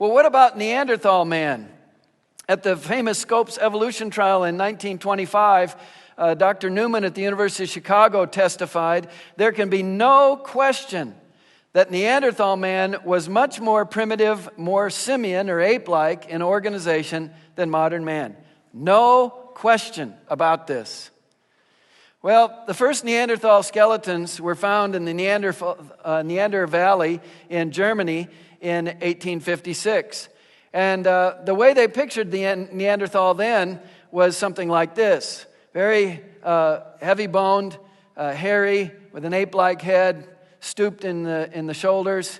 Well, what about Neanderthal man? At the famous Scopes evolution trial in 1925, Dr. Newman at the University of Chicago testified, there can be no question that Neanderthal man was much more primitive, more simian or ape-like in organization than modern man. No question about this. Well, the first Neanderthal skeletons were found in the Neander Valley in Germany in 1856. And the way they pictured the Neanderthal then was something like this. Very heavy-boned, hairy, with an ape-like head, stooped in the shoulders.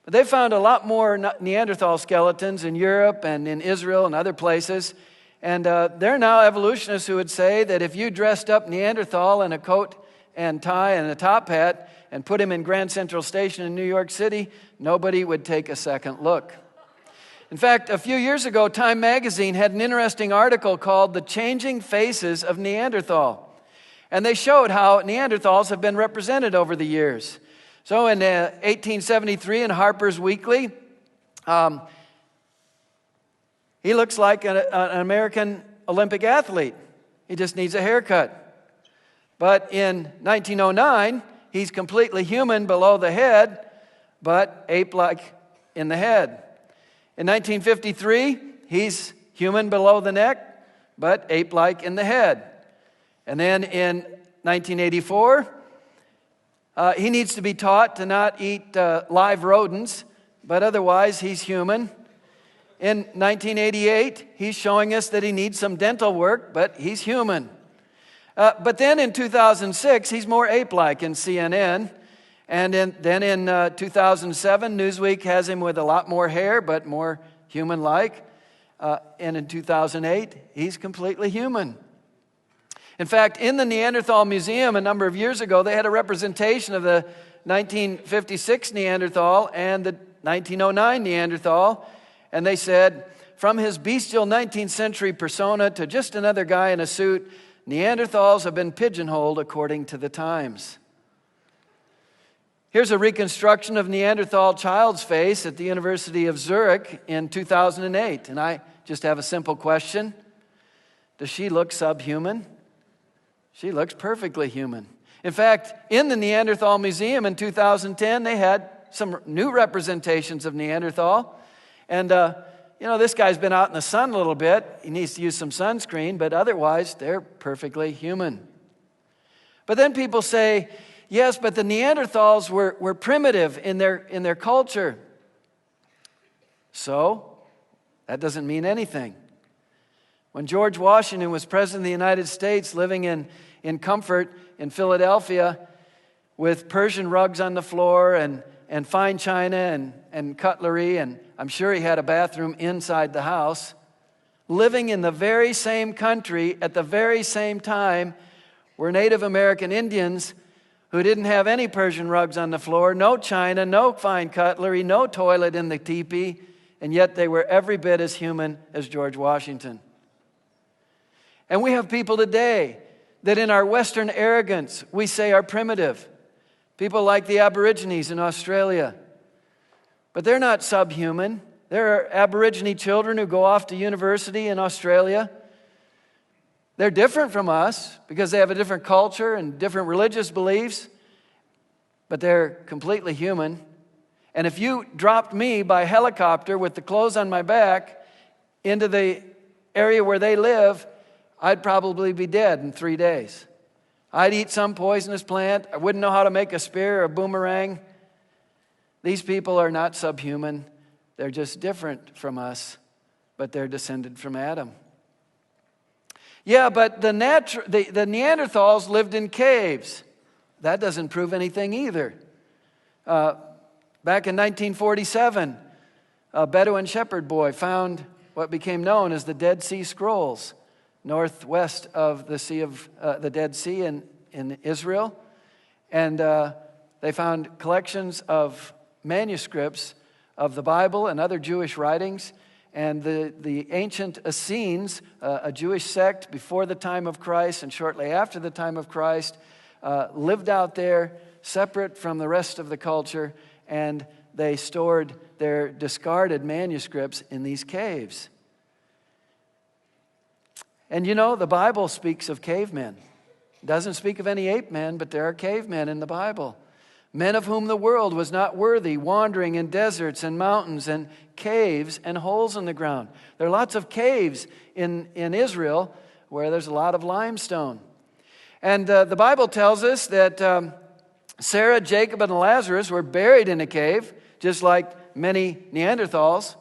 But they found a lot more Neanderthal skeletons in Europe and in Israel and other places. And there are now evolutionists who would say that if you dressed up Neanderthal in a coat and tie and a top hat and put him in Grand Central Station in New York City, nobody would take a second look. In fact, a few years ago, Time magazine had an interesting article called The Changing Faces of Neanderthal. And they showed how Neanderthals have been represented over the years. So in 1873 in Harper's Weekly, he looks like an American Olympic athlete. He just needs a haircut. But in 1909, he's completely human below the head, but ape-like in the head. In 1953, he's human below the neck, but ape-like in the head. And then in 1984, he needs to be taught to not eat live rodents, but otherwise he's human. In 1988, he's showing us that he needs some dental work, but he's human. But then in 2006, he's more ape-like in CNN. And then in 2007, Newsweek has him with a lot more hair, but more human-like. And in 2008, he's completely human. In fact, in the Neanderthal Museum a number of years ago, they had a representation of the 1956 Neanderthal and the 1909 Neanderthal. And they said, from his bestial 19th century persona to just another guy in a suit, Neanderthals have been pigeonholed according to the times. Here's a reconstruction of Neanderthal child's face at the University of Zurich in 2008. And I just have a simple question. Does she look subhuman? She looks perfectly human. In fact, in the Neanderthal Museum in 2010, they had some new representations of Neanderthal. And, this guy's been out in the sun a little bit. He needs to use some sunscreen, but otherwise, they're perfectly human. But then people say, yes, but the Neanderthals were primitive in their culture. So, that doesn't mean anything. When George Washington was president of the United States, living in comfort in Philadelphia, with Persian rugs on the floor and fine china and cutlery, and I'm sure he had a bathroom inside the house, living in the very same country at the very same time were Native American Indians who didn't have any Persian rugs on the floor, no china, no fine cutlery, no toilet in the teepee, and yet they were every bit as human as George Washington. And we have people today that in our Western arrogance we say are primitive. People like the Aborigines in Australia. But they're not subhuman. There are Aborigine children who go off to university in Australia. They're different from us because they have a different culture and different religious beliefs, but they're completely human. And if you dropped me by helicopter with the clothes on my back into the area where they live, I'd probably be dead in 3 days. I'd eat some poisonous plant. I wouldn't know how to make a spear or a boomerang. These people are not subhuman. They're just different from us, but they're descended from Adam. Yeah, but the Neanderthals lived in caves. That doesn't prove anything either. Back in 1947, a Bedouin shepherd boy found what became known as the Dead Sea Scrolls, northwest of the Dead Sea in Israel. And they found collections of manuscripts of the Bible and other Jewish writings. And the ancient Essenes, a Jewish sect before the time of Christ and shortly after the time of Christ, lived out there separate from the rest of the culture. And they stored their discarded manuscripts in these caves. And you know, the Bible speaks of cavemen. It doesn't speak of any ape men, but there are cavemen in the Bible. Men of whom the world was not worthy, wandering in deserts and mountains and caves and holes in the ground. There are lots of caves in Israel where there's a lot of limestone. And the Bible tells us that Sarah, Jacob, and Lazarus were buried in a cave, just like many Neanderthals.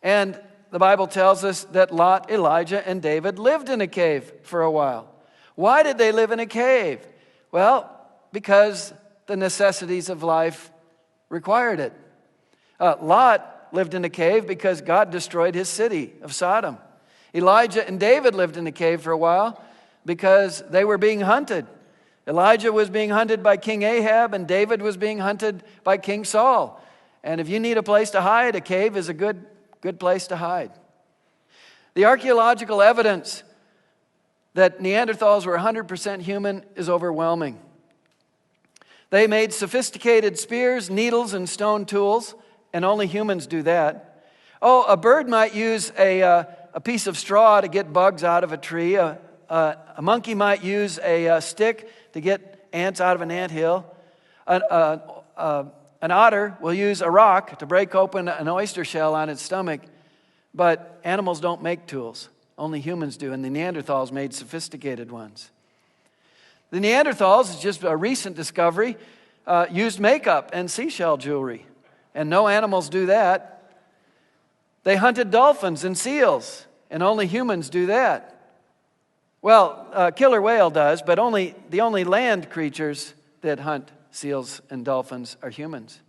And the Bible tells us that Lot, Elijah, and David lived in a cave for a while. Why did they live in a cave? Well, because the necessities of life required it. Lot lived in a cave because God destroyed his city of Sodom. Elijah and David lived in a cave for a while because they were being hunted. Elijah was being hunted by King Ahab, and David was being hunted by King Saul. And if you need a place to hide, a cave is a good place to hide. The archaeological evidence that Neanderthals were 100% human is overwhelming. They made sophisticated spears, needles, and stone tools, and only humans do that. Oh, a bird might use a piece of straw to get bugs out of a tree. A monkey might use a stick to get ants out of an anthill. An otter will use a rock to break open an oyster shell on its stomach. But animals don't make tools. Only humans do, and the Neanderthals made sophisticated ones. The Neanderthals, just a recent discovery, used makeup and seashell jewelry, and no animals do that. They hunted dolphins and seals, and only humans do that. Well, a killer whale does, but the only land creatures that hunt seals and dolphins are humans.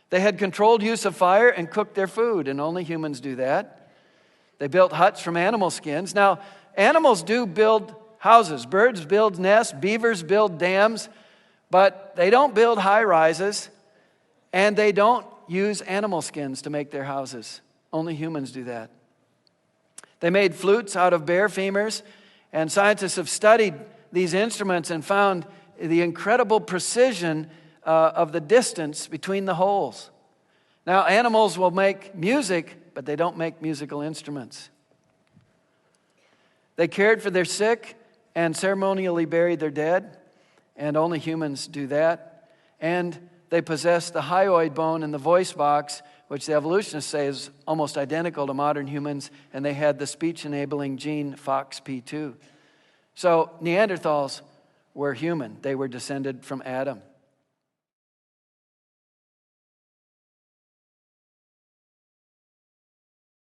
They had controlled use of fire and cooked their food, and only humans do that. They built huts from animal skins. Now, animals do build houses. Birds build nests, beavers build dams, but they don't build high rises, and they don't use animal skins to make their houses. Only humans do that. They made flutes out of bear femurs, and scientists have studied these instruments and found the incredible precision of the distance between the holes. Now, animals will make music, but they don't make musical instruments. They cared for their sick and ceremonially buried their dead, and only humans do that. And they possess the hyoid bone and the voice box, which the evolutionists say is almost identical to modern humans, and they had the speech-enabling gene FOXP2. So Neanderthals were human. They were descended from Adam.